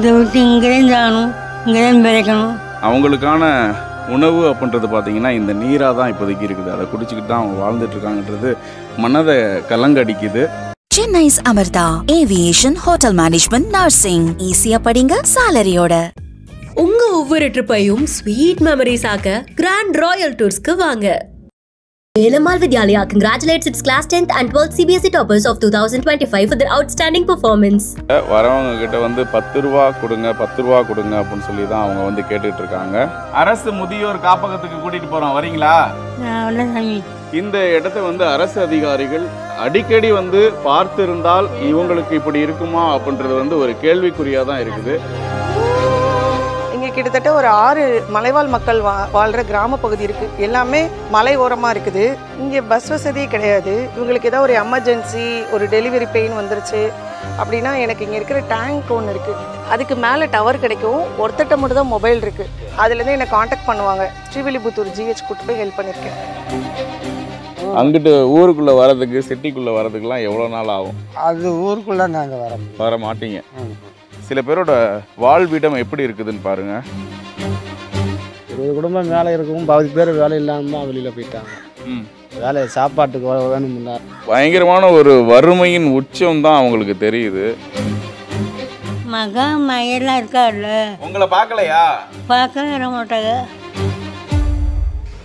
இதை விட்டு இங்கேருந்து ஆகணும், இங்கேருந்து பிழைக்கணும். அவங்களுக்கான உணவு அப்படின்றது பார்த்தீங்கன்னா இந்த நீராக தான் இப்போதைக்கு இருக்குது. அதை குடிச்சிக்கிட்டு தான் அவங்க வாழ்ந்துட்டு இருக்காங்கன்றது மனதை கலங்கடிக்குது. Chennai's Amartha Aviation Hotel Management Nursing. ஈஸியா படிங்க சாலரியோட. உங்க ஒவ்வொரு ட்ரிப்பையும் ஸ்வீட் மெமரிஸ் ஆக்க கிராண்ட் ராயல் டூர்ஸ்க்கு வாங்க. Velamal Vidyalaya congratulates its class 10th and 12th CBSE toppers of 2025 for their outstanding performance. வரவங்க கிட்ட வந்து 10 ரூபா கொடுங்க 10 ரூபா கொடுங்க அப்படின்னு சொல்லி தான் அவங்க வந்து கேட்டுட்டு இருக்காங்க. அரசு முதியோர் காப்பகத்துக்கு கூட்டிட்டு போறோம், வரீங்களா? இந்த இடத்த வந்து அரசு அதிகாரிகள் அடிக்கடி வந்து பார்த்திருந்தால் இவங்களுக்கு இப்படி இருக்குமா அப்படின்றது வந்து ஒரு கேள்விக்குறியா தான் இருக்குது. கிட்டத்தட்ட ஒரு 6 மலைவாழ் மக்கள் வாழ்கிற கிராம பகுதி இருக்குது. எல்லாமே மலை ஓரமாக இருக்குது. இங்கே பஸ் வசதி கிடையாது. இவங்களுக்கு ஏதாவது ஒரு எமர்ஜென்சி, ஒரு டெலிவரி பெயின் வந்துருச்சு அப்படின்னா எனக்கு இங்கே இருக்கிற டேங்க் ஒன்று இருக்குது. அதுக்கு மேலே டவர் கிடைக்கும். ஒருத்தட்ட மட்டும் தான் மொபைல் இருக்குது. அதுலேருந்து என்னை காண்டாக்ட் பண்ணுவாங்க. ஸ்ரீவில்லிபுத்தூர் ஜிஹெச் கூட்டு போய் ஹெல்ப் பண்ணியிருக்கேன். அங்கிட்டு ஊருக்குள்ளே வரதுக்கு சிட்டிக்குள்ளே வரதுக்குலாம் எவ்வளோ நாள் ஆகும்? அது ஊருக்குள்ளே நாங்கள் வர மாட்டீங்க. சில பேரோட வாழ்விடம் எப்படி இருக்குதுன்னு பாருங்க. 20 குடும்பம் வேலை இருக்கும், பாதி பேர் வேலை இல்லாமல் தான் வெளியில் போயிட்டாங்க. வேலை சாப்பாட்டுக்கு வேணும்ல. பயங்கரமான ஒரு வறுமையின் உச்சம் தான் அவங்களுக்கு தெரியுது. மகா மகெல்லாம் இருக்காருல்ல, உங்களை பார்க்கலையா? பார்க்க வர மாட்டாங்க.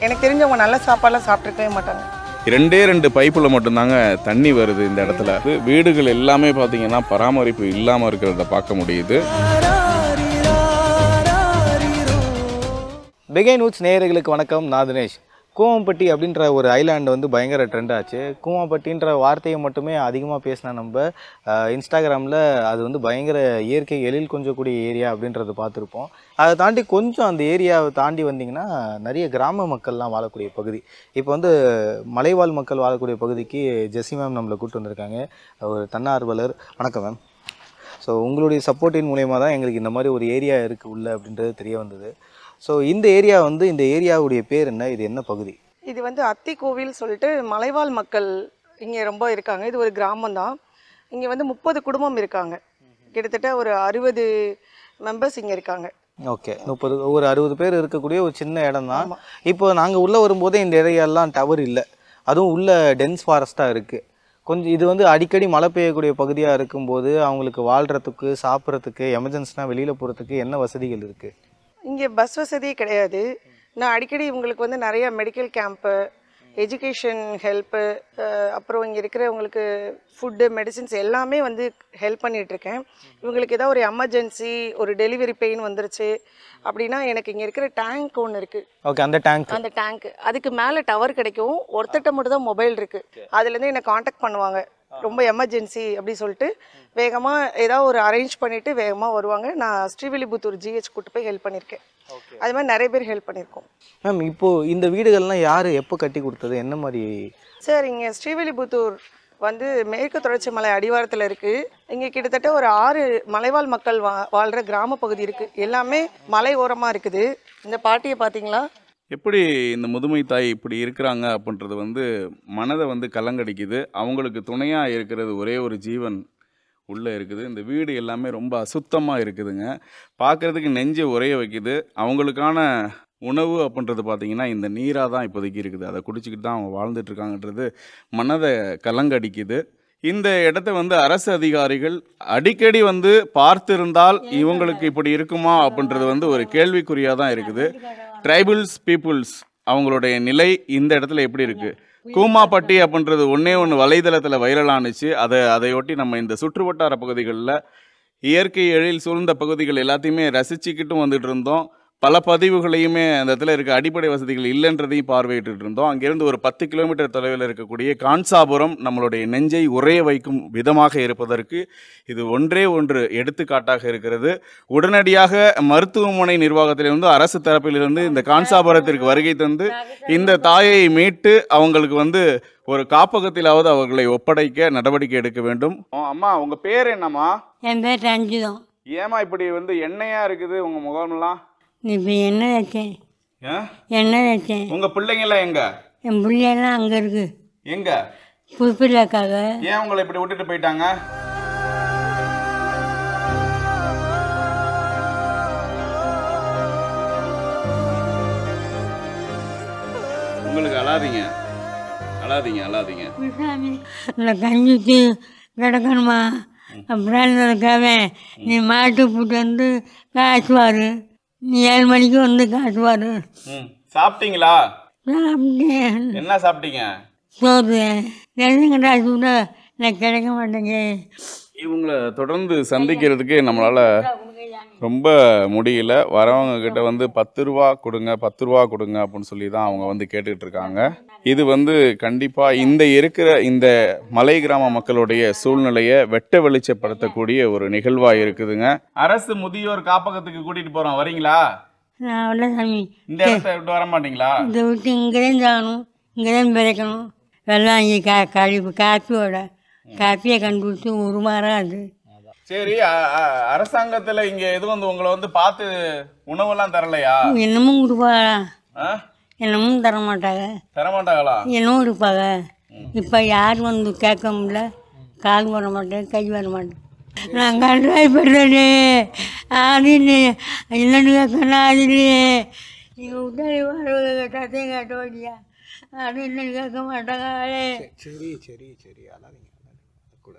எனக்கு தெரிஞ்சவங்க நல்ல சாப்பாடுலாம் சாப்பிட்ருக்கவே மாட்டாங்க. 2 பைப்பில் மட்டும்தாங்க தண்ணி வருது இந்த இடத்துல. வீடுகள் எல்லாமே பார்த்தீங்கன்னா பராமரிப்பு இல்லாமல் இருக்கிறத பார்க்க முடியுது. பிகை நியூஸ் நேயர்களுக்கு வணக்கம். நான் தினேஷ். கூவம்பட்டி அப்படின்ற ஒரு ஐலாண்டு வந்து பயங்கர ட்ரெண்ட் ஆச்சு. கூவம்பட்டின்ற வார்த்தையை மட்டுமே அதிகமாக பேசினா நம்ம இன்ஸ்டாகிராமில் அது வந்து பயங்கர இயற்கை எழில் கொஞ்சக்கூடிய ஏரியா அப்படின்றத பார்த்துருப்போம். அதை தாண்டி கொஞ்சம் அந்த ஏரியாவை தாண்டி வந்திங்கன்னா நிறைய கிராம மக்கள்லாம் வாழக்கூடிய பகுதி. இப்போ வந்து மலைவாழ் மக்கள் வாழக்கூடிய பகுதிக்கு ஜெஸ்ஸி மேம் நம்மளை கூப்பிட்டு வந்திருக்காங்க. ஒரு தன்னார்வலர். வணக்கம் மேம். ஸோ உங்களுடைய சப்போர்ட்டின் மூலயமா தான் எங்களுக்கு இந்த மாதிரி ஒரு ஏரியா இருக்குது உள்ள அப்படின்றது தெரிய வந்தது. ஸோ இந்த ஏரியா வந்து இந்த ஏரியாவுடைய பேர் என்ன, இது என்ன பகுதி? இது வந்து அத்திக்கோவில் சொல்லிட்டு மலைவாழ் மக்கள் இங்கே ரொம்ப இருக்காங்க. இது ஒரு கிராமம் தான். இங்கே வந்து 30 குடும்பம் இருக்காங்க. கிட்டத்தட்ட ஒரு 60 மெம்பர்ஸ் இங்கே இருக்காங்க. ஓகே, 30 ஒரு 60 பேர் இருக்கக்கூடிய ஒரு சின்ன இடம் தான். இப்போ நாங்கள் உள்ளே வரும்போதே இந்த ஏரியாலாம் டவர் இல்லை, அதுவும் உள்ள டென்ஸ் ஃபாரஸ்ட்டாக இருக்குது. கொஞ்சம் இது வந்து அடிக்கடி மழை பெய்யக்கூடிய பகுதியாக இருக்கும்போது அவங்களுக்கு வாழ்கிறதுக்கு சாப்பிட்றதுக்கு எமர்ஜென்சினா வெளியில் போகிறதுக்கு என்ன வசதிகள் இருக்குது? இங்கே பஸ் வசதியே கிடையாது. நான் அடிக்கடி இவங்களுக்கு வந்து நிறைய மெடிக்கல் கேம்ப்பு, எஜுகேஷன் ஹெல்ப்பு, அப்புறம் இங்கே இருக்கிறவங்களுக்கு ஃபுட்டு, மெடிசின்ஸ் எல்லாமே வந்து ஹெல்ப் பண்ணிகிட்ருக்கேன். இவங்களுக்கு ஏதாவது ஒரு எமர்ஜென்சி, ஒரு டெலிவரி பெயின் வந்துருச்சு அப்படின்னா எனக்கு இங்கே இருக்கிற டேங்க் ஒன்று இருக்குது. ஓகே, அந்த டேங்க் அதுக்கு மேலே டவர் கிடைக்கும். ஒருத்தட்ட மட்டும் தான் மொபைல் இருக்குது. அதுலேருந்து என்னை காண்டாக்ட் பண்ணுவாங்க. ரொம்ப எமர்ஜென்சி அப்படி சொல்லிட்டு வேகமாக ஏதாவது ஒரு அரேஞ்ச் பண்ணிவிட்டு வேகமாக வருவாங்க. நான் ஸ்ரீவில்லிபுத்தூர் ஜிஹெச் கூட்டு போய் ஹெல்ப் பண்ணியிருக்கேன். அது மாதிரி நிறைய பேர் ஹெல்ப் பண்ணியிருக்கோம். மேம், இப்போது இந்த வீடுகள்லாம் யார் எப்போ கட்டி கொடுத்தது, என்ன மாதிரி? சார், இங்கே ஸ்ரீவில்லிபுத்தூர் வந்து மேற்கு தொடர்ச்சி மலை அடிவாரத்தில் இருக்குது. இங்கே கிட்டத்தட்ட ஒரு 6 மலைவாழ் மக்கள் வாழ்கிற கிராம பகுதி இருக்குது. எல்லாமே மலை ஓரமாக இருக்குது. இந்த பாட்டியை பார்த்தீங்களா? எப்படி இந்த முதுமை தாய் இப்படி இருக்கிறாங்க அப்படின்றது வந்து மனதை வந்து கலங்கடிக்குது. அவங்களுக்கு துணையாக இருக்கிறது ஒரே ஒரு ஜீவன் உள்ளே இருக்குது. இந்த வீடு எல்லாமே ரொம்ப அசுத்தமாக இருக்குதுங்க. பார்க்குறதுக்கு நெஞ்சை உறைய வைக்குது. அவங்களுக்கான உணவு அப்படின்றது பார்த்திங்கன்னா இந்த நீராக தான் இப்போதைக்கு இருக்குது. அதை குடிச்சிக்கிட்டு தான் அவங்க வாழ்ந்துட்டுருக்காங்கன்றது மனதை கலங்கடிக்குது. இந்த இடத்த வந்து அரசு அதிகாரிகள் அடிக்கடி வந்து பார்த்திருந்தால் இவங்களுக்கு இப்படி இருக்குமா அப்படின்றது வந்து ஒரு கேள்விக்குறியாக தான் இருக்குது. ட்ரைபிள்ஸ் பீப்புள்ஸ் அவங்களுடைய நிலை இந்த இடத்துல எப்படி இருக்குது? கூமாப்பட்டி அப்படின்றது ஒன்று வலைதளத்தில் வைரலானுச்சு. அதையொட்டி நம்ம இந்த சுற்றுவட்டார பகுதிகளில் இயற்கை எழில் சூழ்ந்த பகுதிகள் எல்லாத்தையுமே ரசிச்சுக்கிட்டும் வந்துட்டு இருந்தோம். பல பதிவுகளையுமே அந்த இடத்துல இருக்க அடிப்படை வசதிகள் இல்லைன்றதையும் பார்வையிட்டு இருந்தோம். அங்கேருந்து ஒரு 10 கிலோமீட்டர் தொலைவில் இருக்கக்கூடிய கான்சாபுரம் நம்மளுடைய நெஞ்சை உறைய வைக்கும் விதமாக இருப்பதற்கு இது ஒன்றே ஒன்று எடுத்துக்காட்டாக இருக்கிறது. உடனடியாக மருத்துவமனை நிர்வாகத்திலிருந்து அரசு தரப்பிலிருந்து இந்த கான்சாபுரத்திற்கு வருகை தந்து இந்த தாயை மீட்டு அவங்களுக்கு வந்து ஒரு காப்பகத்திலாவது அவர்களை ஒப்படைக்க நடவடிக்கை எடுக்க வேண்டும். அம்மா, உங்கள் பேர் என்னம்மா? என் பேர் ரஞ்சிதம். ஏமா இப்படி வந்து எண்ணெயாக இருக்குது உங்கள் முகமெல்லாம்? இப்போ என்ன வச்சேன்? என்ன வச்சேன்? உங்கள் பிள்ளைங்கெல்லாம் எங்க? என் பிள்ளையெல்லாம் அங்கே இருக்கு. எங்க? புதுப்பிள்ளைக்காக. ஏன் உங்களை இப்படி விட்டுட்டு போயிட்டாங்க? அழாதீங்க அழாதீங்க அழாதீங்க. சாமி இந்த கஞ்சிக்கு கிடக்கணுமா அப்புறம் இருக்காவே நீ மாட்டு போட்டு வந்து காசுவாரு, நீ 7 மணிக்கு வந்து காசுவாரு. சாப்பிட்டீங்களா? சாப்பிட்டேன். என்ன சாப்பிட்டீங்க? சோறு ரேஷன் காசு கூட எனக்கு கிடைக்க மாட்டேங்க. இவங்களை தொடர்ந்து சந்திக்கிறதுக்கு நம்மளால ரொம்ப முடியல. வரவங்க கிட்ட வந்து 10 ரூபா கொடுங்க 10 ரூபா கொடுங்க அப்படின்னு சொல்லி தான் அவங்க வந்து கேட்டுக்கிட்டு இருக்காங்க. இது வந்து கண்டிப்பாக இருக்கிற இந்த மலை கிராம மக்களுடைய சூழ்நிலையை வெட்ட வெளிச்சப்படுத்தக்கூடிய ஒரு நிகழ்வாக இருக்குதுங்க. அரசு முதியோர் காப்பகத்துக்கு கூட்டிட்டு போறோம், வரீங்களா? நான் அவ்வளோ சாமி இந்த இடத்த விட்டு வர மாட்டீங்களா? இதை விட்டு இங்கே தான் சாகணும், இங்கே தான் பிறக்கணும். வெள்ளம் இங்கே கழிவு காப்பியை கண்டுபிடிச்சி ஒரு மாதம் அது. சரி, அரசாங்கத்துல இங்க எது வந்து உங்களை வந்து பார்த்து உணவெல்லாம் தரலையா? என்னமும் கொடுப்பாங்களா? என்னமும் தர மாட்டாங்க. தரமாட்டாங்களா? என்னவும் இருப்பாங்க. இப்போ யார் வந்து கேட்க முடியல, கால் வர மாட்டேன், கை வர மாட்டேன். நான் கண்டாய் பண்ணுறேனே ஆதினே இல்லைன்னு கேட்கணும். ஆதினே நீங்கள் விட்டாலே வர கேட்டாத்தையும் கேட்ட வழியா அது இல்லைன்னு கேட்க மாட்டாங்க. சரி சரி சரி அழாதீங்க கூட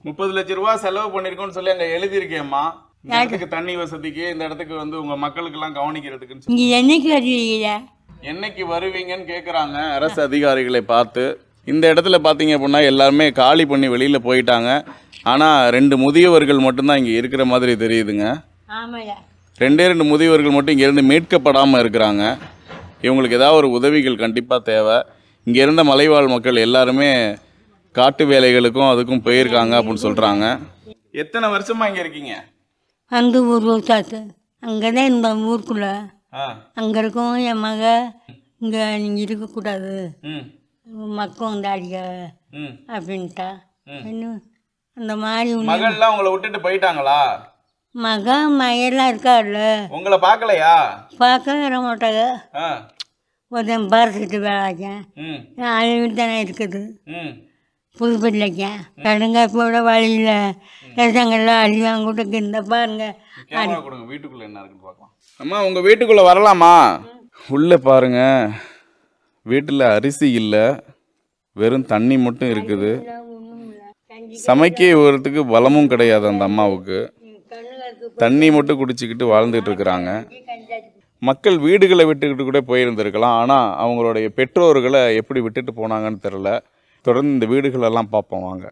30 லட்சம் ரூபா செலவு பண்ணிருக்கோம்னு சொல்லி அங்க எழுதியிருக்கேம்மா. இந்த இடத்துக்கு தண்ணி வசதிக்கு, இந்த இடத்துக்கு வந்து உங்க மக்களுக்கு எல்லாம் கவனிக்கிறதுக்குன்னு சொல்லி. நீங்கள் என்னைக்கு வருவீங்க? என்னைக்கு வருவீங்கன்னு கேட்குறாங்க அரசு அதிகாரிகளை பார்த்து. இந்த இடத்துல பார்த்தீங்க அப்படின்னா எல்லாருமே காலி பண்ணி வெளியில் போயிட்டாங்க. ஆனால் 2 முதியவர்கள் மட்டும்தான் இங்கே இருக்கிற மாதிரி தெரியுதுங்க. ஆமாய்யா, 2 முதியவர்கள் மட்டும் இங்கேருந்து மீட்கப்படாமல் இருக்கிறாங்க. இவங்களுக்கு ஏதாவது ஒரு உதவிகள் கண்டிப்பாக தேவை. இங்கே இருந்த மலைவாழ் மக்கள் எல்லாருமே காட்டு வேலைகளுக்கும் அதுக்கும் போயிருக்காங்க அப்படின்னு சொல்கிறாங்க. எத்தனை வருஷமாக இங்கே இருக்கீங்க? அந்த ஊர் சாத்து அங்கே தான் இந்த ஊருக்குள்ளே அங்கே இருக்கும். என் மக இங்கே நீங்கள் இருக்கக்கூடாது, மக்கள் வந்து அடிக்க அப்படின்ட்டா. இன்னும் அந்த மாதிரி மகள்லாம் உங்களை விட்டுட்டு போயிட்டாங்களா? மகெல்லாம் இருக்காருல்ல, உங்களை பார்க்கலையா? பார்க்க வர மாட்டாங்க. ஒருத்தன் பார்த்துட்டு வேலைக்கேன் அழிவு தானே இருக்குது. புதுப்பட்டிலைக்கேன் கடுங்காப்போட வழியில் ரசங்கள்லாம் அழிவாங்க கூட்டக்கு இந்த பாருங்க. வீட்டுக்குள்ள என்ன இருக்குன்னு பார்க்கலாம். அம்மா உங்க வீட்டுக்குள்ள வரலாமா? உள்ள பாருங்க, வீட்டில் அரிசி இல்லை, வெறும் தண்ணி மட்டும் இருக்குது. சமைக்க வரத்துக்கு பலமும் கிடையாது அந்த அம்மாவுக்கு. தண்ணி மட்டும் குடிச்சிக்கிட்டு வாழ்ந்துட்டு இருக்கிறாங்க. மக்கள் வீடுகளை விட்டுக்கிட்டு கூட போயிருந்திருக்கலாம். ஆனால் அவங்களுடைய பெற்றோர்களை எப்படி விட்டுட்டு போனாங்கன்னு தெரில. தொடர்ந்து இந்த வீடுகளெல்லாம் பார்ப்போம் வாங்க.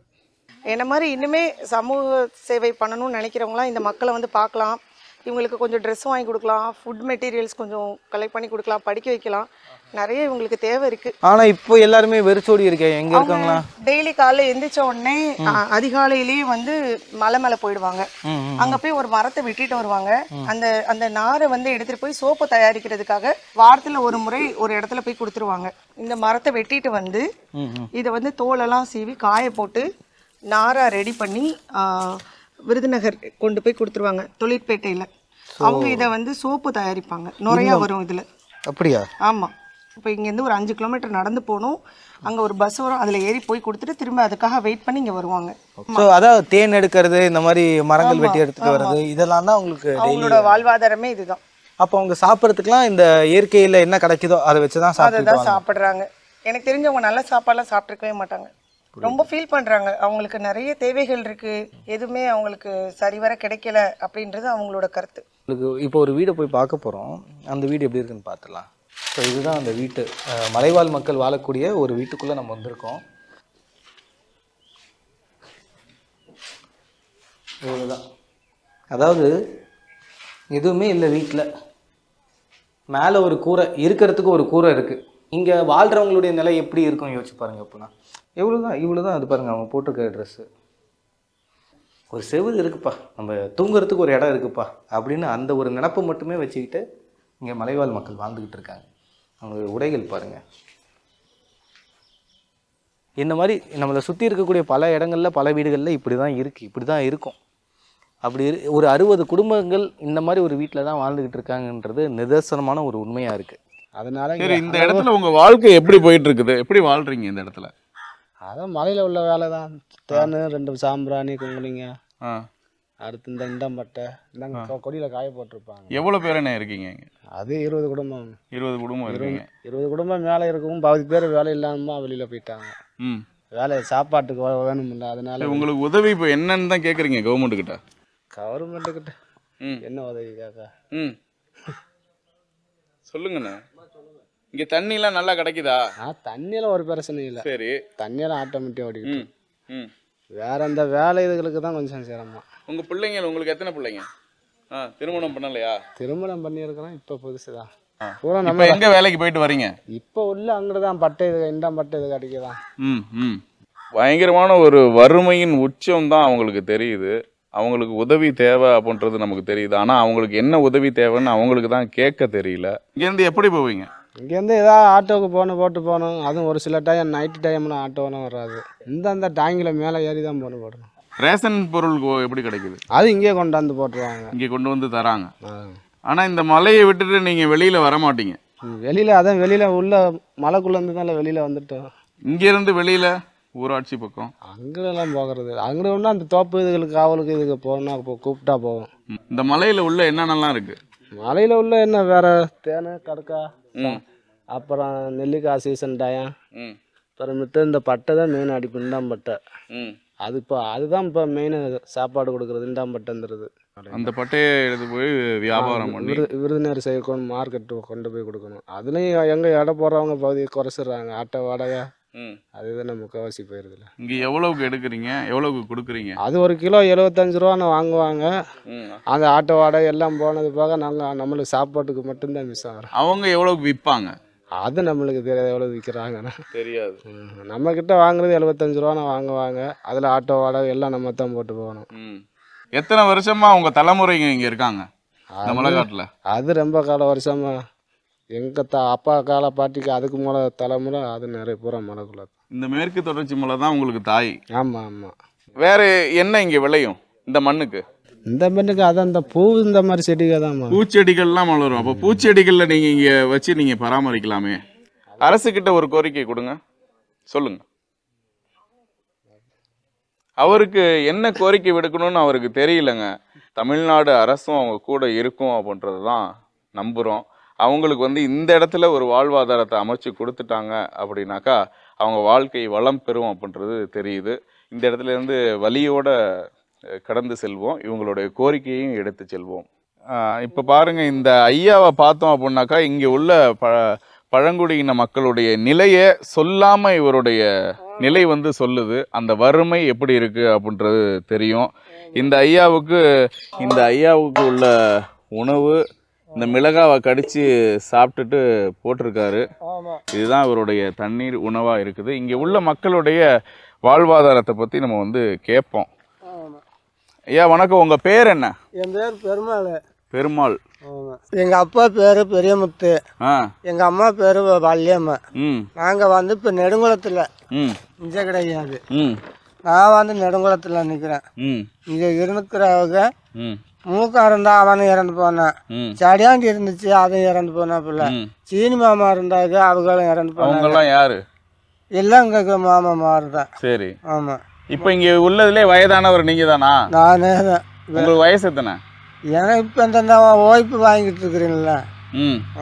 என்ன மாதிரி இன்னுமே சமூக சேவை பண்ணணும்னு நினைக்கிறவங்களாம் இந்த மக்களை வந்து பார்க்கலாம். இவங்களுக்கு கொஞ்சம் ட்ரெஸ்ஸும் வாங்கி கொடுக்கலாம், ஃபுட் மெட்டீரியல்ஸ் கொஞ்சம் கலெக்ட் பண்ணி கொடுக்கலாம், படிக்க வைக்கலாம். நிறைய இவங்களுக்கு தேவை இருக்குது. ஆனால் இப்போ எல்லாருமே வெறிச்சோடி இருக்கேன். எங்கே இருக்காங்களா? டெய்லி காலைல எந்திரிச்ச உடனே அதிகாலையிலேயே வந்து மலை மேலே போயிடுவாங்க. அங்கே போய் ஒரு மரத்தை வெட்டிட்டு வருவாங்க. அந்த நாரை வந்து எடுத்துகிட்டு போய் சோப்பு தயாரிக்கிறதுக்காக வாரத்தில் ஒரு முறை ஒரு இடத்துல போய் கொடுத்துருவாங்க. இந்த மரத்தை வெட்டிட்டு வந்து இதை வந்து தோலெல்லாம் சீவி காய போட்டு நாரா ரெடி பண்ணி விருதுநகர் கொண்டு போய் கொடுத்துருவாங்க, தொழிற்பேட்டையில். அவங்க இதை வந்து சோப்பு தயாரிப்பாங்க. நிறையா வரும் இதில். அப்படியா? ஆமாம். இப்போ இங்கேருந்து ஒரு 5 கிலோமீட்டர் நடந்து போகணும். அங்கே ஒரு பஸ் வரும், அதில் ஏறி போய் கொடுத்துட்டு திரும்ப அதுக்காக வெயிட் பண்ணி இங்கே வருவாங்க. ஸோ அதாவது தேன் எடுக்கிறது, இந்த மாதிரி மரங்கள் வெட்டி எடுத்துகிட்டு வர்றது, இதெல்லாம் தான் அவங்களுக்கு அவங்களோட வாழ்வாதாரமே இதுதான். அப்போ அவங்க சாப்பிட்றதுக்குலாம் இந்த இயற்கையில் என்ன கிடைக்குதோ அதை வச்சு தான் சாப்பிட்றாங்க. எனக்கு தெரிஞ்சவங்க நல்ல சாப்பாடுலாம் சாப்பிட்ருக்கவே மாட்டாங்க. ரொம்ப ஃபீல் பண்ணுறாங்க. அவங்களுக்கு நிறைய தேவைகள் இருக்குது, எதுவுமே அவங்களுக்கு சரிவர கிடைக்கல அப்படின்றது அவங்களோட கருத்து. இப்போ ஒரு வீடை போய் பார்க்க போகிறோம். அந்த வீடு எப்படி இருக்குன்னு பார்த்துலாம். ஸோ இதுதான் அந்த வீட்டு, மலைவாழ் மக்கள் வாழக்கூடிய ஒரு வீட்டுக்குள்ளே நம்ம வந்திருக்கோம். இவ்வளோதான். அதாவது எதுவுமே இல்லை வீட்டில். மேலே ஒரு கூரை, இருக்கிறதுக்கு ஒரு கூரை இருக்குது. இங்கே வாழ்கிறவங்களுடைய நிலை எப்படி இருக்கும் யோசிச்சு பாருங்கள். அப்படின்னா இவ்வளோதான் அது பாருங்கள், அவங்க போட்டிருக்க ட்ரெஸ்ஸு. ஒரு செவுரு இருக்குப்பா, நம்ம தூங்குறதுக்கு ஒரு இடம் இருக்குப்பா அப்படின்னு அந்த ஒரு நினப்பை மட்டுமே வச்சுக்கிட்டு இங்கே மலைவாழ் மக்கள் வாழ்ந்துக்கிட்டு இருக்காங்க. அவங்க உடைகள் பாருங்கள். இந்த மாதிரி நம்மளை சுற்றி இருக்கக்கூடிய பல இடங்களில் பல வீடுகளில் இப்படி தான் இருக்குது, இப்படி தான் இருக்கும். அப்படி ஒரு 60 குடும்பங்கள் இந்த மாதிரி ஒரு வீட்டில் தான் வாழ்ந்துக்கிட்டு இருக்காங்கன்றது நிதர்சனமான ஒரு உண்மையாக இருக்குது. அதனால இந்த இடத்துல உங்கள் வாழ்க்கை எப்படி போயிட்டு இருக்குது, எப்படி வாழ்கிறீங்க இந்த இடத்துல? அதான் மலையில் உள்ள வேலை தான். தேன், 2 சாம்பிராணி, குங்குலிங்க, அடுத்து இந்த இண்டம்பட்டை இந்த கொடியில் காய போட்டிருப்பாங்க. எவ்வளோ பேருண்ணே இருக்கீங்க இங்கே? அது 20 குடும்பம். 20 குடும்பம் இருக்கீங்க. 20 குடும்பம் மேலே இருக்கவும் பாதி பேர் வேலை இல்லாமல் வெளியில் போயிட்டாங்க. வேலை சாப்பாட்டுக்கு வேணுமில்ல, அதனால உங்களுக்கு உதவி இப்போ என்னன்னு தான் கேட்குறீங்க கவர்மெண்ட்டுக்கிட்ட? கவர்மெண்ட்டுக்கிட்ட என்ன உதவி கேட்க? சொல்லுங்கண்ணே. இங்கே தண்ணிலாம் நல்லா கிடைக்குதா? தண்ணியெல்லாம் ஒரு பிரச்சனை இல்லை. சரி, தண்ணியெல்லாம் ஆட்டோமேட்டிக் ஓடிக்கிட்டு. வேற அந்த வேலை இதுகளுக்கு தான் கொஞ்சம் சிரமம். உங்கள் பிள்ளைங்க, உங்களுக்கு எத்தனை பிள்ளைங்க? திருமணம் பண்ணலையா? திருமணம் பண்ணியிருக்கிறோம், இப்போ புதுசு தான். பூரா நம்ம எங்கே வேலைக்கு போயிட்டு வரீங்க? இப்போ உள்ள அங்கிட்டு தான் பட்டை இது இண்டாம் பட்டை இது கிடைக்குதான். பயங்கரமான ஒரு வறுமையின் உச்சம் தான் அவங்களுக்கு தெரியுது. அவங்களுக்கு உதவி தேவை அப்படின்றது நமக்கு தெரியுது. ஆனால் அவங்களுக்கு என்ன உதவி தேவைன்னு அவங்களுக்கு தான் கேட்க தெரியல. இங்கேருந்து எப்படி போவீங்க? இங்கேருந்து ஏதாவது ஆட்டோவுக்கு போட்டு போகணும். அதுவும் ஒரு சில டைம் நைட்டு டைம்ல ஆட்டோலாம் வராது. அந்த டாங்கில் மேலே ஏறி தான் போடணும். ரேஷன் பொருள் எப்படி கிடைக்குது? அது இங்கே கொண்டாந்து போட்டுருவாங்க, இங்கே கொண்டு வந்து தராங்க. ஆனால் இந்த மலையை விட்டுட்டு நீங்கள் வெளியில் வர மாட்டீங்க. வெளியில் அதான் வெளியில் உள்ள மலைக்குள்ளேருந்து தான் வெளியில் வந்துட்டோம். இங்கேருந்து வெளியில் ஊராட்சி பக்கம் அங்கெல்லாம் போகிறது. அங்கே ஒன்றா அந்த தோப்பு இதுகளுக்கு காவலுக்கு இதுக்கு போகணும், கூப்பிட்டா போவோம். இந்த மலையில் உள்ள என்னென்னலாம் இருக்குது? மலையில் உள்ள என்ன வேற தேனை கடக்கா, அப்புறம் நெல்லிக்காய் சீசன் டைம், அப்புறம் மித்த இந்த பட்டை தான் மெயின் அடிப்பு இண்டாம்பட்டை. அது இப்போ அதுதான் இப்போ மெயின் சாப்பாடு கொடுக்குறது இண்டாம்பட்டைங்கிறது. அந்த பட்டையை எடுத்து போய் வியாபாரம் பண்ணி விருதுநேர் சைடு மார்க்கெட்டு கொண்டு போய் கொடுக்கணும். அதுலேயும் எங்கே எடை போடுறவங்க பகுதியை குறைச்சிடுறாங்க. ஆட்டோ வாடகை அதுதானே முக்கால்வாசி போயிருதுல. இங்கே எவ்வளவுக்கு எடுக்கிறீங்க, எவ்வளவுக்கு கொடுக்குறீங்க? அது ஒரு கிலோ 75 ரூபான்னு வாங்குவாங்க. அந்த ஆட்டோ வாடகை எல்லாம் போனது போக நாங்கள் நம்மளுக்கு சாப்பாட்டுக்கு மட்டும்தான் மிஸ் ஆகிறோம். அவங்க எவ்வளவுக்கு விற்பாங்க அது நம்மளுக்கு தெரியாது, எவ்வளோ விற்கிறாங்கன்னு தெரியாது. நம்மக்கிட்ட வாங்குறது 75 ரூபான்னு வாங்குவாங்க. அதில் ஆட்டோ வாடகை எல்லாம் நம்ம தான் போட்டு போகணும். எத்தனை வருஷமா உங்க தலைமுறைங்க இங்கே இருக்காங்க இந்த மலைக்காட்டில்? அது ரொம்ப கால வருஷமா எங்கள் அப்பா கால பாட்டிக்கு அதுக்கு மேலே தலைமுறை அது நிறைய பூரா மலைக்குள்ள. இந்த மேற்கு தொடர்ச்சி மலை தான் உங்களுக்கு தாய்? ஆமாம் ஆமாம். வேற என்ன இங்கே விளையும் இந்த மண்ணுக்கு? இந்த மண்ணுக்கு அதான் இந்த பூ இந்த மாதிரி செடிகள் தான், பூச்செடிகள்லாம் வளரும். அப்போ பூச்செடிகளில் நீங்கள் இங்கே வச்சு நீங்கள் பராமரிக்கலாமே. அரசுக்கிட்ட ஒரு கோரிக்கை கொடுங்க, சொல்லுங்க. அவருக்கு என்ன கோரிக்கை விடுக்கணும்னு அவருக்கு தெரியலங்க. தமிழ்நாடு அரசும் அவங்க கூட இருக்கும் அப்படின்றது தான் நம்புகிறோம். அவங்களுக்கு இந்த இடத்துல ஒரு வாழ்வாதாரத்தை அமைச்சு கொடுத்துட்டாங்க அப்படின்னாக்கா அவங்க வாழ்க்கை வளம் பெறும் அப்படின்றது தெரியுது. இந்த இடத்துல இருந்து வலியோட கடந்து செல்வோம், இவங்களுடைய கோரிக்கையையும் எடுத்து செல்வோம். இப்போ பாருங்க, இந்த ஐயாவை பார்த்தோம் அப்படின்னாக்கா இங்கே உள்ள பழங்குடியின மக்களுடைய நிலையை சொல்லாமல் இவருடைய நிலை சொல்லுது. அந்த வறுமை எப்படி இருக்கு அப்படின்றது தெரியும். இந்த ஐயாவுக்கு உள்ள உணவு இந்த மிளகாவை கடிச்சு சாப்பிட்டுட்டு போட்டிருக்காரு. இதுதான் இவருடைய தண்ணீர் உணவாக இருக்குது. இங்கே உள்ள மக்களுடைய வாழ்வாதாரத்தை பற்றி நம்ம கேட்போம். ஐயா வணக்கம், உங்கள் பேர் என்ன? என் பேர் பெருமாள். பெருமாள். எங்கள் அப்பா பேர் பெரியமுத்து, எங்கள் அம்மா பேர் வள்ளியம்மா. நாங்கள் இப்போ நெடுங்குளத்தில் இங்கே கிடையாது. நான் நெடுங்குளத்தில் நிற்கிறேன். இங்கே இருக்கிறவங்க மூக்கம் இருந்தா அவனும் இறந்து போனான், சடியாண்டி இருந்துச்சு அதுவும் இறந்து போனா. பிள்ளை சீனி மாமா இருந்தாங்க, அவங்களும் இறந்து போனாங்க. யாரு? எல்லாம் இங்க மாமா மாறுதான். சரி, ஆமா. இப்போ இங்கே உள்ளதுலே வயதானவர் நீங்க தானா? நானே தான். உங்களுக்கு வயசு எத்தனை? எனக்கு இப்போ இந்த ஓய்ப்பு வாங்கிட்டு இருக்கிறீங்களா?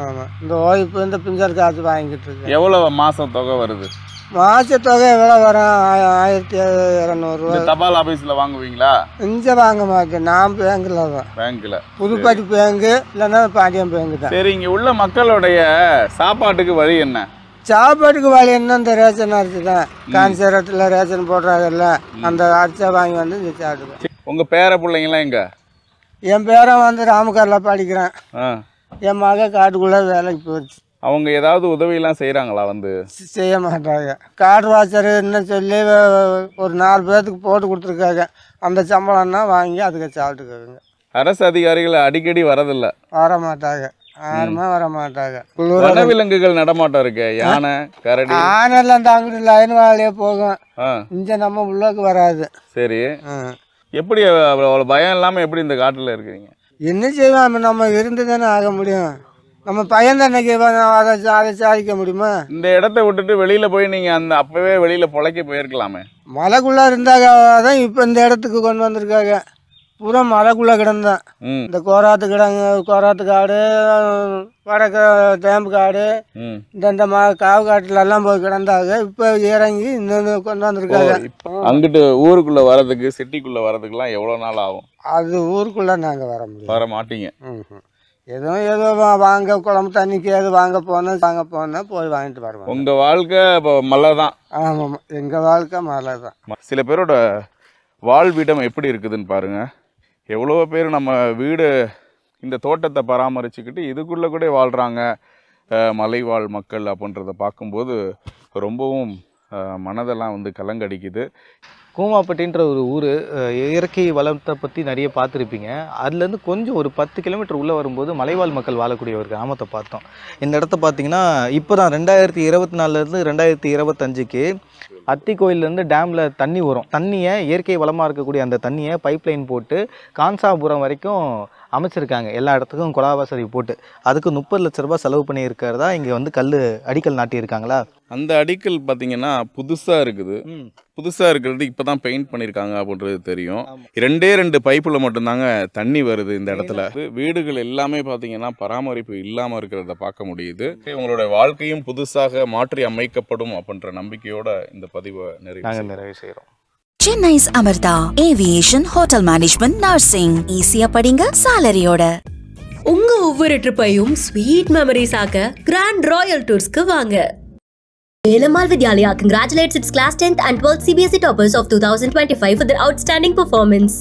ஆமா, இந்த ஓய்ப்பு இந்த பிஞ்சர் காசு வாங்கிட்டு இருக்கேன். எவ்வளவு மாசம் தொகை வருது? மாச தொகை எவ்வளோ வரும்? 1200 தபால் ஆபீஸ்ல வாங்குவீங்களா? இங்கே வாங்க மாட்டேன், நான் பேங்க்ல தான். பேங்க்ல புதுப்பட்டி பேங்கு இல்லைன்னா பாண்டியம் பேங்கு தான். சரி, இங்க உள்ள மக்களுடைய சாப்பாட்டுக்கு வழி என்ன? சாப்பாட்டுக்கு வழி என்ன? இந்த ரேஷன் அரிசி தான். காஞ்சிரத்தில் ரேஷன் போடுறாங்கல்ல, அந்த அரிசியை வாங்கி இங்கே சாப்பிடுவேன். உங்க பேர பிள்ளைங்களாம் எங்க? என் பேரன் ராமகரில் படிக்கிறேன். என் மக காட்டுக்குள்ளே வேலைக்கு போயிடுச்சு. அவங்க ஏதாவது உதவியெல்லாம் செய்கிறாங்களா? செய்ய மாட்டாங்க. காடு வாசர் என்ன சொல்லி ஒரு 4 பேர்த்துக்கு போட்டு கொடுத்துருக்காங்க. அந்த சம்பளம்னா வாங்கி அதுக்கு சாப்பிட்டுக்காங்க. அரசு அதிகாரிகள் அடிக்கடி வரதில்லை? வர மாட்டாங்க, யாருமே வர மாட்டாங்க. வனவிலங்குகள் நடமாட்டம் இருக்கு, யானை கரடி. யானைலாம் அந்த அங்கிட்டு லைன் வாழையே போகும், இங்கே நம்ம உள்ளக்கு வராது. சரி, எப்படி அவ்வளோ பயம் இல்லாமல் எப்படி இந்த காட்டில் இருக்கிறீங்க? என்ன செய்வோம், நம்ம இருந்து தானே ஆக முடியும். நம்ம பையன் அன்னைக்கு அதை சாதிக்க முடியுமா? இந்த இடத்த விட்டுட்டு வெளியில போய் நீங்க அப்பவே வெளியில பொழைக்க போயிருக்கலாமே. மலைக்குள்ள இருந்தாங்க தான் இப்போ இந்த இடத்துக்கு கொண்டு வந்திருக்காங்க. பூரா மலைக்குள்ளே கிடந்தேன். இந்த கோராத்து காடு, வடக்கு தேம்பு காடு, இந்த காவு காட்டுலலாம் போய் கிடந்தாங்க. இப்போ இறங்கி இன்னொன்று கொண்டாந்துருக்காங்க. அங்கிட்டு ஊருக்குள்ளே வரதுக்கு சிட்டிக்குள்ளே வரதுக்குலாம் எவ்வளோ நாள் ஆகும்? அது ஊருக்குள்ளே நாங்கள் வர மாட்டீங்க. ஏதோ வாங்க குழம்பு தண்ணிக்கு ஏதோ வாங்க போனேன் போய் வாங்கிட்டு வருவோம். உங்கள் வாழ்க்கை இப்போ மலை தான்? ஆமாம், எங்கள் வாழ்க்கை மலை தான். சில பேரோட வாழ்விடம் எப்படி இருக்குதுன்னு பாருங்க. எவ்வளோ பேர் நம்ம வீடு இந்த தோட்டத்தை பராமரிச்சுக்கிட்டு இதுக்குள்ளே கூட வாழ்கிறாங்க மலைவாழ் மக்கள் அப்படின்றத பார்க்கும்போது ரொம்பவும் மனதெல்லாம் வந்து கலங்கடிக்குது. கூமாப்பட்டின்ற ஒரு ஊர், இயற்கை வளத்தை பற்றி நிறைய பார்த்துருப்பீங்க. அதுலேருந்து கொஞ்சம் ஒரு 10 கிலோமீட்டர் உள்ளே வரும்போது மலைவாழ் மக்கள் வாழக்கூடிய ஒரு கிராமத்தை பார்த்தோம். இந்த இடத்த பார்த்திங்கன்னா இப்போ தான் 2024லேருந்து 2025க்கு அத்தி கோயிலேருந்து டேமில் தண்ணி வரும். தண்ணியை இயற்கை வளமாக இருக்கக்கூடிய அந்த தண்ணியை பைப்லைன் போட்டு கான்சாபுரம் வரைக்கும் அமைச்சிருக்காங்க. எல்லா இடத்துக்கும் குழா வசதி போட்டு அதுக்கு 30 லட்ச ரூபாய் செலவு பண்ணியிருக்கிறதா இங்கே வந்து அடிக்கல் நாட்டியிருக்காங்களா. அந்த அடிக்கல் பார்த்தீங்கன்னா புதுசாக இருக்குது. புதுசாக இருக்கிறது இப்போ தான் பெயிண்ட் பண்ணியிருக்காங்க அப்படின்றது தெரியும். 2 பைப்பில் மட்டும்தாங்க தண்ணி வருது இந்த இடத்துல. வீடுகள் எல்லாமே பார்த்தீங்கன்னா பராமரிப்பு இல்லாமல் இருக்கிறத பார்க்க முடியுது. உங்களோட வாழ்க்கையும் புதுசாக மாற்றி அமைக்கப்படும் அப்படின்ற நம்பிக்கையோட இந்த பதிவை நிறைவு செய்கிறோம். Chennai's Amartha Aviation Hotel Management Nursing. ஈஸியா படிங்க சாலரியோட. உங்க ஒவ்வொரு ட்ரிப்பையும் ஸ்வீட் மெமரிஸ் ஆக்க கிராண்ட் ராயல் டூர்ஸ்க்கு வாங்க. Velamal Vidyalaya congratulates its class 10th and 12th CBSE toppers of 2025 for their outstanding performance.